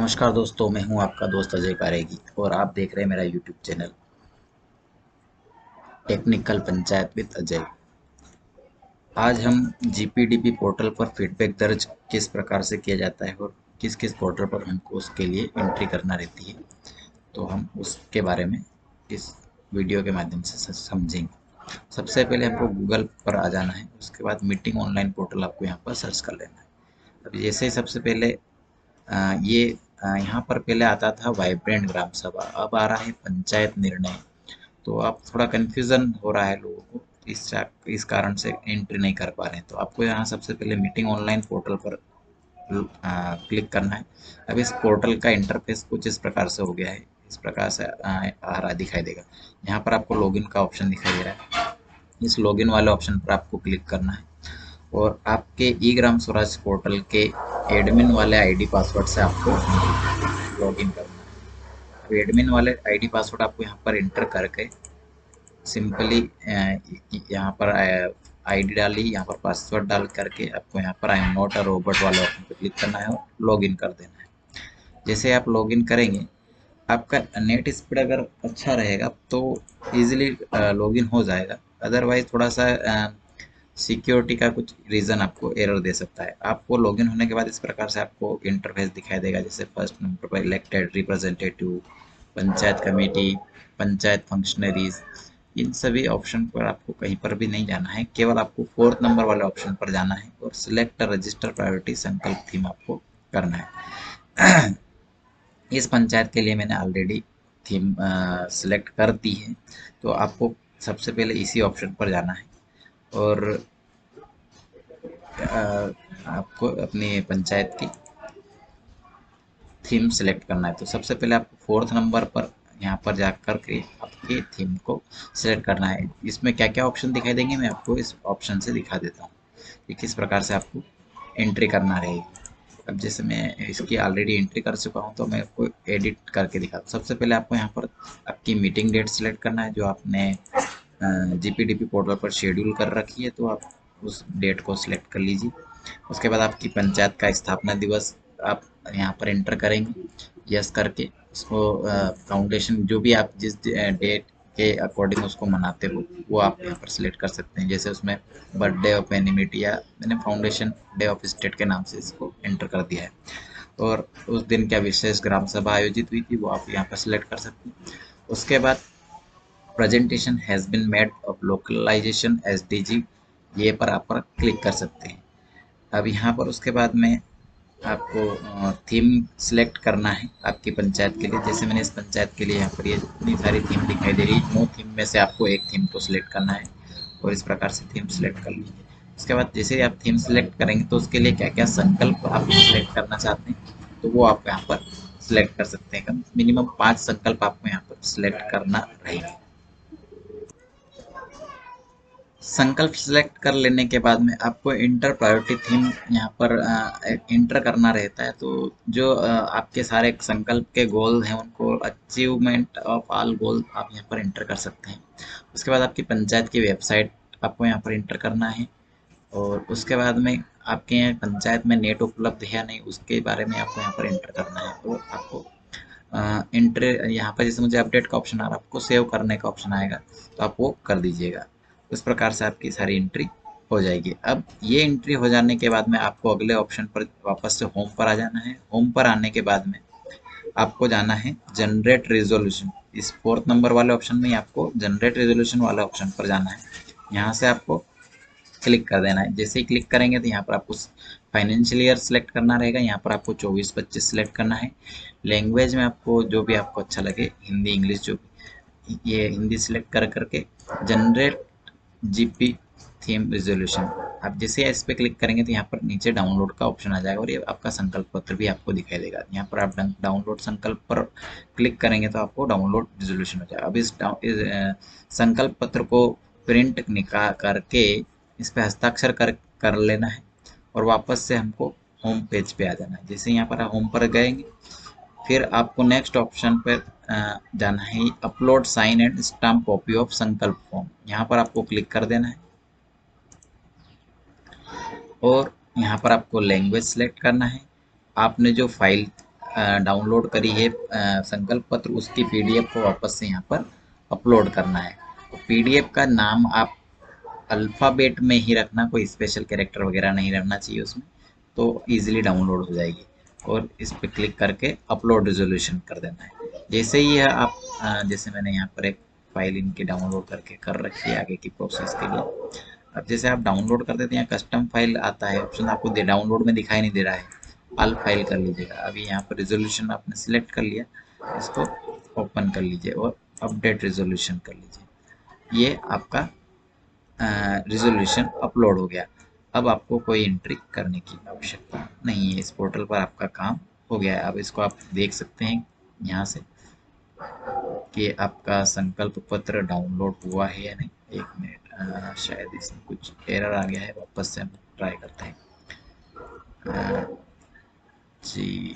नमस्कार दोस्तों, मैं हूं आपका दोस्त अजय कारेगी और आप देख रहे हैं मेरा YouTube channel technical panchayat with Ajay. आज हम जीपीडीपी पोर्टल पर फीडबैक दर्ज किस प्रकार से किया जाता है और किस किस पोर्टल पर हमको उसके लिए एंट्री करना रहती है, तो हम उसके बारे में इस वीडियो के माध्यम से समझेंगे। सबसे पहले हमको गूगल पर आ जाना है, उसके बाद मीटिंग ऑनलाइन पोर्टल आपको यहाँ पर सर्च कर लेना है। अब जैसे ही सबसे पहले ये यहाँ पर पहले आता था वाइब्रेंट ग्राम सभा, अब आ रहा है पंचायत निर्णय। तो आप थोड़ा कन्फ्यूजन हो रहा है लोगों को, इस कारण से एंट्री नहीं कर पा रहे हैं। तो आपको यहाँ सबसे पहले मीटिंग ऑनलाइन पोर्टल पर क्लिक करना है। अब इस पोर्टल का इंटरफेस कुछ इस प्रकार से हो गया है, इस प्रकार से आ रहा दिखाई देगा। यहाँ पर आपको लॉगिन का ऑप्शन दिखाई दे रहा है, इस लॉगिन वाले ऑप्शन पर आपको क्लिक करना है और आपके ई ग्राम स्वराज पोर्टल के एडमिन वाले आईडी पासवर्ड से आपको लॉगिन करना है। अब एडमिन वाले आईडी पासवर्ड आपको यहाँ पर एंटर करके सिंपली यहाँ पर आईडी डाली, यहाँ पर पासवर्ड डाल करके आपको यहाँ पर I am not a robot वाले ऑप्शन पर क्लिक करना है और लॉगिन कर देना है। जैसे आप लॉगिन करेंगे, आपका नेट स्पीड अगर अच्छा रहेगा तो इजीली लॉगिन हो जाएगा। अदरवाइज थोड़ा सा सिक्योरिटी का कुछ रीज़न आपको एरर दे सकता है। आपको लॉगिन होने के बाद इस प्रकार से आपको इंटरफेस दिखाई देगा, जैसे फर्स्ट नंबर पर elected representative, panchayat committee, panchayat functionaries. इन सभी ऑप्शन पर आपको कहीं पर भी नहीं जाना है, केवल आपको फोर्थ नंबर वाले ऑप्शन पर जाना है और सिलेक्ट रजिस्टर प्रायोरिटी संकल्प थीम आपको करना है। इस पंचायत के लिए मैंने ऑलरेडी थीम सिलेक्ट कर दी है, तो आपको सबसे पहले इसी ऑप्शन पर जाना है और आपको अपनी पंचायत की थीम सेलेक्ट करना है। तो सबसे पहले आपको फोर्थ नंबर पर यहाँ पर जा कर के आपकी थीम को सिलेक्ट करना है। इसमें क्या क्या ऑप्शन दिखाई देंगे मैं आपको इस ऑप्शन से दिखा देता हूँ कि किस प्रकार से आपको एंट्री करना रहेगी। अब जैसे मैं इसकी ऑलरेडी एंट्री कर चुका हूँ, तो मैं आपको एडिट करके दिखाता हूँ। सबसे पहले आपको यहाँ पर आपकी मीटिंग डेट सिलेक्ट करना है, जो आपने जीपीडीपी पोर्टल पर शेड्यूल कर रखी है, तो आप उस डेट को सिलेक्ट कर लीजिए। उसके बाद आपकी पंचायत का स्थापना दिवस आप यहाँ पर एंटर करेंगे, यस करके उसको फाउंडेशन जो भी आप जिस डेट के अकॉर्डिंग उसको मनाते हो वो आप यहाँ पर सिलेक्ट कर सकते हैं। जैसे उसमें बर्थडे ऑफ एनिमिटी या मैंने फाउंडेशन डे ऑफ स्टेट के नाम से इसको एंटर कर दिया है। और उस दिन क्या विशेष ग्राम सभा आयोजित हुई थी वो आप यहाँ पर सिलेक्ट कर सकते हैं। उसके बाद presentation has been made of localization SDG, ये पर आप पर क्लिक कर सकते हैं। अब यहाँ पर उसके बाद में आपको थीम सिलेक्ट करना है आपकी पंचायत के लिए। जैसे मैंने इस पंचायत के लिए यहाँ पर ये इतनी सारी थीम दिखाई दे रही है, 9 थीम में से आपको एक थीम को सिलेक्ट करना है और इस प्रकार से थीम सिलेक्ट कर लीजिए। उसके बाद जैसे ही आप थीम सिलेक्ट करेंगे तो उसके लिए क्या क्या संकल्प आप सिलेक्ट करना चाहते हैं, तो वो आप यहाँ पर सिलेक्ट कर सकते हैं। मिनिमम 5 संकल्प आपको यहाँ पर सिलेक्ट करना रहेगा। संकल्प सिलेक्ट कर लेने के बाद में आपको इंटर प्रायोरिटी थीम यहाँ पर इंटर करना रहता है। तो जो आपके सारे संकल्प के गोल हैं उनको अचीवमेंट ऑफ ऑल गोल आप यहाँ पर इंटर कर सकते हैं। उसके बाद आपकी पंचायत की वेबसाइट आपको यहाँ पर इंटर करना है और उसके बाद में आपके यहाँ पंचायत में नेट उपलब्ध है या नहीं उसके बारे में आपको यहाँ पर इंटर करना है। और आपको इंटर यहाँ पर जैसे मुझे अपडेट का ऑप्शन आ रहा है, आपको सेव करने का ऑप्शन आएगा, तो आप वो कर दीजिएगा। उस प्रकार से आपकी सारी एंट्री हो जाएगी। अब ये एंट्री हो जाने के बाद में आपको अगले ऑप्शन पर वापस से होम पर आ जाना है। होम पर आने के बाद में आपको जाना है जनरेट रेजोल्यूशन, इस फोर्थ नंबर वाले ऑप्शन में आपको जनरेट रेजोल्यूशन वाले ऑप्शन पर जाना है। यहाँ से आपको क्लिक कर देना है। जैसे ही क्लिक करेंगे तो यहाँ पर आपको फाइनेंशियल ईयर सेलेक्ट करना रहेगा, यहाँ पर आपको 24-25 सेलेक्ट करना है। लैंग्वेज में आपको जो भी आपको अच्छा लगे, हिंदी इंग्लिश जो भी, ये हिंदी सेलेक्ट कर करके जनरेट जीपी थीम रिजोल्यूशन, आप जैसे इस पर क्लिक करेंगे तो यहाँ पर नीचे डाउनलोड का ऑप्शन आ जाएगा और ये आपका संकल्प पत्र भी आपको दिखाई देगा। यहाँ पर आप डाउनलोड संकल्प पर क्लिक करेंगे तो आपको डाउनलोड रिजोल्यूशन हो जाएगा। अब इस संकल्प पत्र को प्रिंट निकाल करके इस पर हस्ताक्षर कर लेना है और वापस से हमको होम पेज पे आ जाना है। जैसे यहाँ पर होम पर गए, फिर आपको नेक्स्ट ऑप्शन पर जाना है, upload sign and stamp copy of Sankalp form, यहाँ पर आपको क्लिक कर देना है और यहाँ पर आपको लैंग्वेज सेलेक्ट करना है। आपने जो फाइल डाउनलोड करी है संकल्प पत्र, उसकी पीडीएफ को वापस से यहाँ पर अपलोड करना है। पीडीएफ का नाम आप अल्फ़ाबेट में ही रखना, कोई स्पेशल कैरेक्टर वगैरह नहीं रहना चाहिए उसमें, तो इजीली डाउनलोड हो जाएगी। और इस पर क्लिक करके अपलोड रिजोल्यूशन कर देना है। जैसे ही यह आप जैसे मैंने यहाँ पर एक फाइल इनकी डाउनलोड करके कर रखी है आगे की प्रोसेस के लिए। अब जैसे आप डाउनलोड कर देते हैं, कस्टम फाइल आता है ऑप्शन, आपको डाउनलोड में दिखाई नहीं दे रहा है, ऑल फाइल कर लीजिएगा। अभी यहाँ पर रिजोल्यूशन आपने सिलेक्ट कर लिया, इसको ओपन कर लीजिए और अपडेट रिजोल्यूशन कर लीजिए। ये आपका रिजोल्यूशन अपलोड हो गया। अब आपको कोई एंट्री करने की आवश्यकता नहीं है, इस पोर्टल पर आपका काम हो गया है। अब इसको आप देख सकते हैं यहाँ से कि आपका संकल्प पत्र डाउनलोड हुआ है या नहीं। एक मिनट, शायद इसमें कुछ एरर आ गया है, वापस से हम ट्राई करते हैं। जी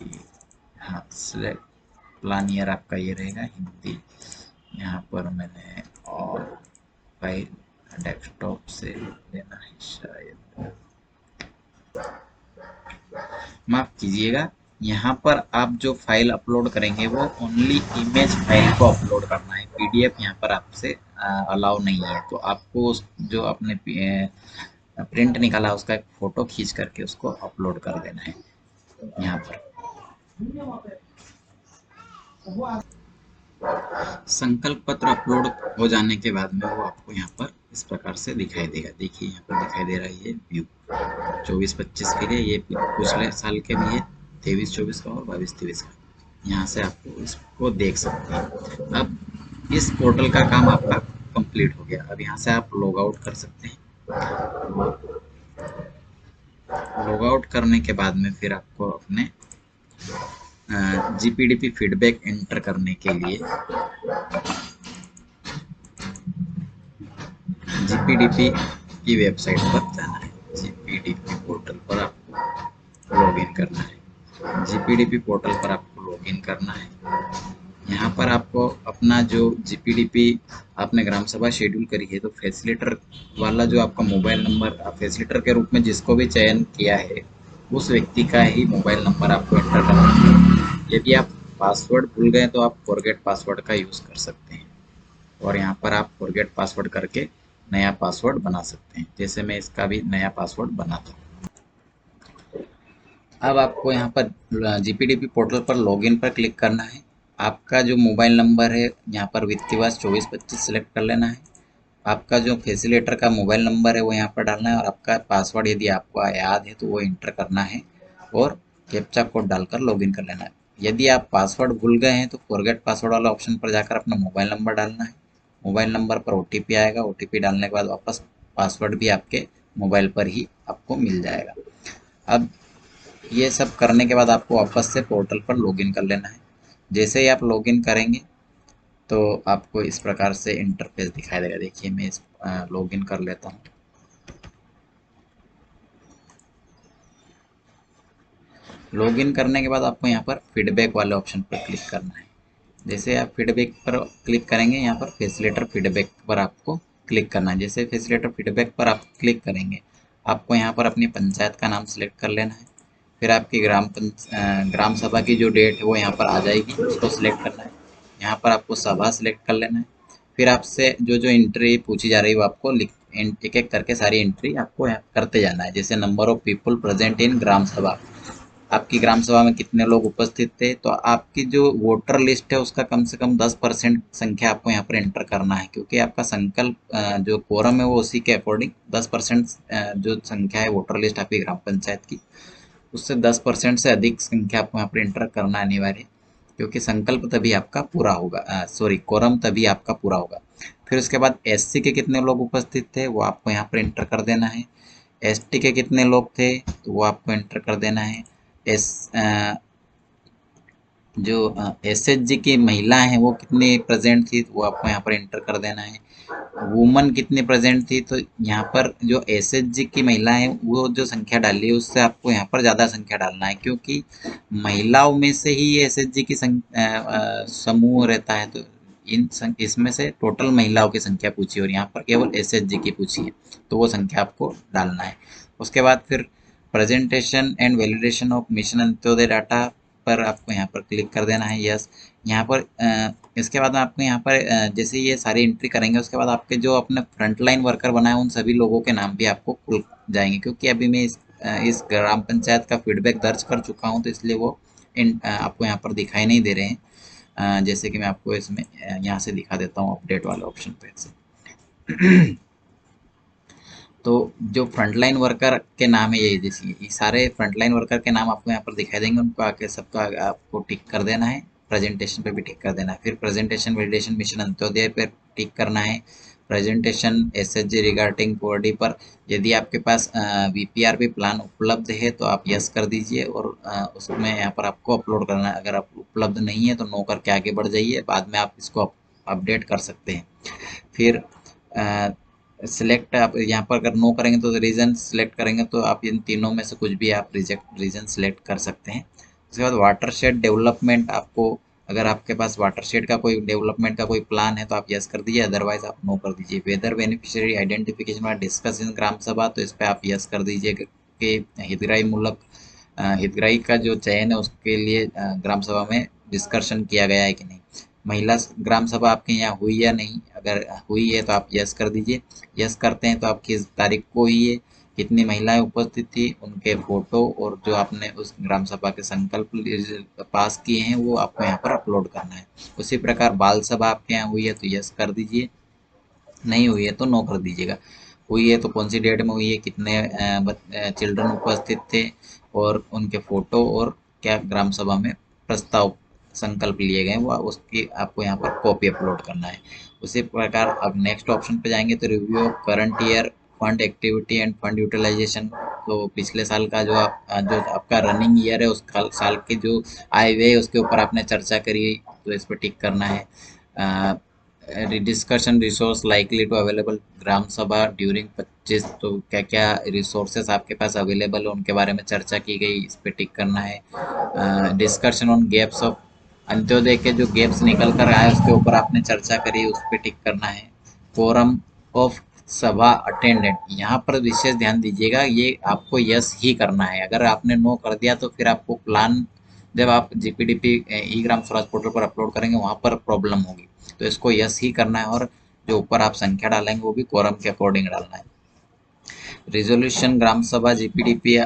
हाँ, सिलेक्ट प्लान ईयर आपका ये रहेगा हिंदी। यहाँ पर मैंने और फाइल डेस्कटॉप से लेना है शायद, माफ कीजिएगा। यहाँ पर आप जो फाइल अपलोड करेंगे वो ओनली इमेज फाइल को अपलोड करना है, पीडीएफ यहाँ पर आपसे अलाउ नहीं है। तो आपको जो आपने प्रिंट निकाला उसका एक फोटो खींच करके उसको अपलोड कर देना है यहाँ पर। संकल्प पत्र अपलोड हो जाने के बाद में वो आपको यहाँ पर इस प्रकार से दिखाई देगा। देखिए यहाँ पर दिखाई दे रहा है ये व्यू 24-25 के लिए, ये पिछले साल के भी है 23-24 का और 22-23 का। यहाँ से आपको इसको देख सकते हैं। अब इस पोर्टल का काम आपका कंप्लीट हो गया। अब यहाँ से आप लॉग आउट कर सकते हैं। लॉग आउट करने के बाद में फिर आपको अपने जीपीडीपी फीडबैक एंटर करने के लिए जीपीडीपी की वेबसाइट पर जाना है। जीपीडीपी पोर्टल पर आपको लॉग इन करना है। जीपीडीपी पोर्टल पर आपको लॉग इन करना है। यहाँ पर आपको अपना जो जीपीडीपी आपने ग्राम सभा शेड्यूल करी है, तो फैसिलिटर वाला जो आपका मोबाइल नंबर फैसिलिटर के रूप में जिसको भी चयन किया है, उस व्यक्ति का ही मोबाइल नंबर आपको एंटर करना है। यदि आप पासवर्ड भूल गए तो आप फॉरगेट पासवर्ड का यूज़ कर सकते हैं, और यहाँ पर आप फॉरगेट पासवर्ड करके नया पासवर्ड बना सकते हैं। जैसे मैं इसका भी नया पासवर्ड बनाता हूँ। अब आपको यहाँ पर जीपीडीपी पोर्टल पर लॉगिन पर क्लिक करना है। आपका जो मोबाइल नंबर है यहाँ पर वित्तीय वर्ष 24-25 सेलेक्ट कर लेना है। आपका जो फैसिलिटर का मोबाइल नंबर है वो यहाँ पर डालना है, और आपका पासवर्ड यदि आपको याद है तो वो एंटर करना है, और कैप्चा कोड डालकर लॉगिन कर लेना है। यदि आप पासवर्ड भूल गए हैं तो फॉरगेट पासवर्ड वाला ऑप्शन पर जाकर अपना मोबाइल नंबर डालना है। मोबाइल नंबर पर ओटीपी आएगा, ओटीपी डालने के बाद वापस पासवर्ड भी आपके मोबाइल पर ही आपको मिल जाएगा। अब ये सब करने के बाद आपको वापस से पोर्टल पर लॉगिन कर लेना है। जैसे ही आप लॉगिन करेंगे तो आपको इस प्रकार से इंटरफेस दिखाई देगा। देखिए मैं इस लॉगिन कर लेता हूँ। लॉगिन करने के बाद आपको यहाँ पर फीडबैक वाले ऑप्शन पर क्लिक करना है। जैसे आप फीडबैक पर क्लिक करेंगे, यहाँ पर फैसिलिटर फीडबैक पर आपको क्लिक करना है। जैसे फैसिलिटर फीडबैक पर आप क्लिक करेंगे, आपको यहाँ पर अपनी पंचायत का नाम सेलेक्ट कर लेना है। फिर आपकी ग्राम सभा की जो डेट है वो यहाँ पर आ जाएगी, उसको सिलेक्ट करना है। यहाँ पर आपको सभा सिलेक्ट कर लेना है। फिर आपसे जो जो एंट्री पूछी जा रही है वो आपको एक एक करके सारी एंट्री आपको यहाँ करते जाना है। जैसे number of people present in gram sabha, आपकी ग्राम सभा में कितने लोग उपस्थित थे, तो आपकी जो वोटर लिस्ट है उसका कम से कम 10% संख्या आपको यहाँ पर एंटर करना है, क्योंकि आपका संकल्प जो कोरम है वो उसी के अकॉर्डिंग 10% जो संख्या है वोटर लिस्ट आपकी ग्राम पंचायत की, उससे 10% से अधिक संख्या आपको यहाँ पर एंटर करना अनिवार्य है, क्योंकि संकल्प तभी आपका पूरा होगा, सॉरी कोरम तभी आपका पूरा होगा। फिर उसके बाद एससी के कितने लोग उपस्थित थे वो आपको यहाँ पर एंटर कर देना है। एसटी के कितने लोग थे तो वो आपको एंटर कर देना है। जो एसएचजी की महिलाएं हैं वो कितनी प्रेजेंट थी वो आपको यहाँ पर एंटर कर देना है। वुमन कितनी प्रेजेंट थी, तो यहाँ पर जो एसएचजी की महिलाएं हैं वो जो संख्या डाली है उससे आपको यहाँ पर ज़्यादा संख्या डालना है, क्योंकि महिलाओं में से ही एसएचजी की समूह रहता है। तो इसमें से टोटल महिलाओं की संख्या पूछी और यहाँ पर केवल एसएचजी की पूछी है, तो वो संख्या आपको डालना है। उसके बाद फिर presentation and validation of mission Antyodaya data पर आपको यहाँ पर क्लिक कर देना है, यस। यहाँ पर इसके बाद आपको यहाँ पर जैसे ये सारी एंट्री करेंगे उसके बाद आपके जो अपने फ्रंटलाइन वर्कर बनाए उन सभी लोगों के नाम भी आपको खुल जाएंगे, क्योंकि अभी मैं इस ग्राम पंचायत का फीडबैक दर्ज कर चुका हूँ, तो इसलिए वो आपको यहाँ पर दिखाई नहीं दे रहे हैं। जैसे कि मैं आपको इसमें यहाँ से दिखा देता हूँ अपडेट वाले ऑप्शन पे से। तो जो फ्रंटलाइन वर्कर के नाम है ये, जैसे ये सारे फ्रंटलाइन वर्कर के नाम आपको यहाँ पर दिखाई देंगे, उनको आके सबका आपको टिक कर देना है। प्रेजेंटेशन पे भी टिक कर देना है। फिर प्रेजेंटेशन वैलिडेशन मिशन अंत्योदय पर टिक करना है। प्रेजेंटेशन एसएचजी रिगार्डिंग कोडी पर यदि आपके पास वीपीआरपी प्लान उपलब्ध है तो आप यस कर दीजिए, और उसमें यहाँ पर आपको अपलोड करना है। अगर आप उपलब्ध नहीं है तो नो करके आगे बढ़ जाइए, बाद में आप इसको अपडेट कर सकते हैं। फिर सिलेक्ट, आप यहाँ पर अगर नो करेंगे तो रीजन सिलेक्ट करेंगे तो आप इन तीनों में से कुछ भी आप रीजन सिलेक्ट कर सकते हैं। उसके बाद वाटरशेड डेवलपमेंट, आपको अगर आपके पास वाटरशेड का कोई डेवलपमेंट का कोई प्लान है तो आप यस कर दीजिए, अदरवाइज आप नो कर दीजिए। वेदर बेनिफिशियरी आइडेंटिफिकेशन में डिस्कस इन ग्राम सभा, तो इस पर आप यस कर दीजिए कि हितग्राही मूलक हितग्राही का जो चयन है उसके लिए ग्राम सभा में डिस्कशन किया गया है कि नहीं। महिला ग्राम सभा आपके यहाँ हुई या नहीं, अगर हुई है तो आप यस कर दीजिए। यस करते हैं तो आप किस तारीख को हुई है, कितनी महिलाएं उपस्थित थी, उनके फोटो और जो आपने उस ग्राम सभा के संकल्प पास किए हैं वो आपको यहाँ पर अपलोड करना है। उसी प्रकार बाल सभा आपके यहाँ हुई है तो यस कर दीजिए, नहीं हुई है तो नो कर दीजिएगा। हुई है तो कौन सी डेट में हुई है, कितने चिल्ड्रन उपस्थित थे और उनके फोटो और क्या ग्राम सभा में प्रस्ताव संकल्प लिए गए वो उसकी आपको यहाँ पर कॉपी अपलोड करना है। उसी प्रकार अब नेक्स्ट ऑप्शन पे जाएंगे तो review of current year fund activity and fund utilization. तो पिछले साल का जो आपका रनिंग ईयर है उस साल के जो आय व्यय उसके ऊपर आपने चर्चा करी, तो इस पर टिक करना है। Discussion resource likely to available gram sabha during 25, तो क्या क्या रिसोर्सेस आपके पास अवेलेबल है उनके बारे में चर्चा की गई, इस पे टिक करना है। Discussion on gaps of Antyodaya के जो गैप्स निकल कर आए उसके ऊपर आपने चर्चा करी, उस पे टिक करना है। कोरम ऑफ सभा अटेंडेंट, यहाँ पर विशेष ध्यान दीजिएगा, ये आपको यस ही करना है। अगर आपने नो कर दिया तो फिर आपको प्लान जब आप जीपीडीपी ई ग्राम स्वराज पोर्टल पर अपलोड करेंगे वहाँ पर प्रॉब्लम होगी, तो इसको यस ही करना है। और जो ऊपर आप संख्या डालेंगे वो भी कोरम के अकॉर्डिंग डालना है। रिजोल्यूशन ग्राम सभा जीपीडीपी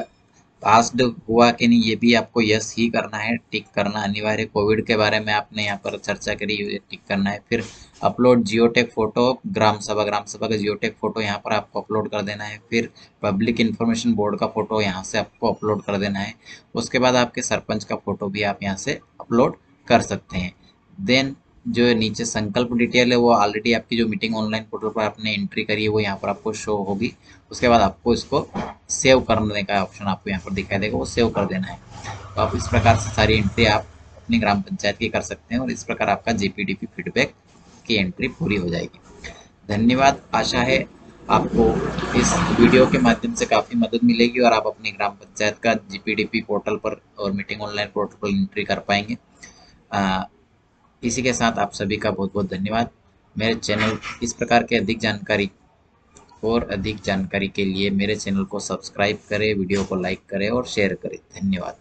पास्ड हुआ कि नहीं ये भी आपको यस ही करना है, टिक करना अनिवार्य। कोविड के बारे में आपने यहाँ पर चर्चा करी, टिक करना है। फिर अपलोड जियोटेक फोटो ग्राम सभा का जियोटेक फोटो यहाँ पर आपको अपलोड कर देना है। फिर पब्लिक इन्फॉर्मेशन बोर्ड का फोटो यहाँ से आपको अपलोड कर देना है। उसके बाद आपके सरपंच का फोटो भी आप यहाँ से अपलोड कर सकते हैं। देन जो नीचे संकल्प डिटेल है वो ऑलरेडी आपकी जो मीटिंग ऑनलाइन पोर्टल पर आपने एंट्री करी है वो यहाँ पर आपको शो होगी। उसके बाद आपको इसको सेव करने का ऑप्शन आपको यहाँ पर दिखाई देगा, वो सेव कर देना है। तो आप इस प्रकार से सारी एंट्री आप अपनी ग्राम पंचायत की कर सकते हैं और इस प्रकार आपका जीपीडीपी फीडबैक की एंट्री पूरी हो जाएगी। धन्यवाद। आशा है आपको इस वीडियो के माध्यम से काफ़ी मदद मिलेगी और आप अपनी ग्राम पंचायत का जीपीडीपी पोर्टल पर और मीटिंग ऑनलाइन पोर्टल पर एंट्री कर पाएंगे। इसी के साथ आप सभी का बहुत बहुत धन्यवाद। मेरे चैनल इस प्रकार के अधिक जानकारी के लिए मेरे चैनल को सब्सक्राइब करें, वीडियो को लाइक करें और शेयर करें। धन्यवाद।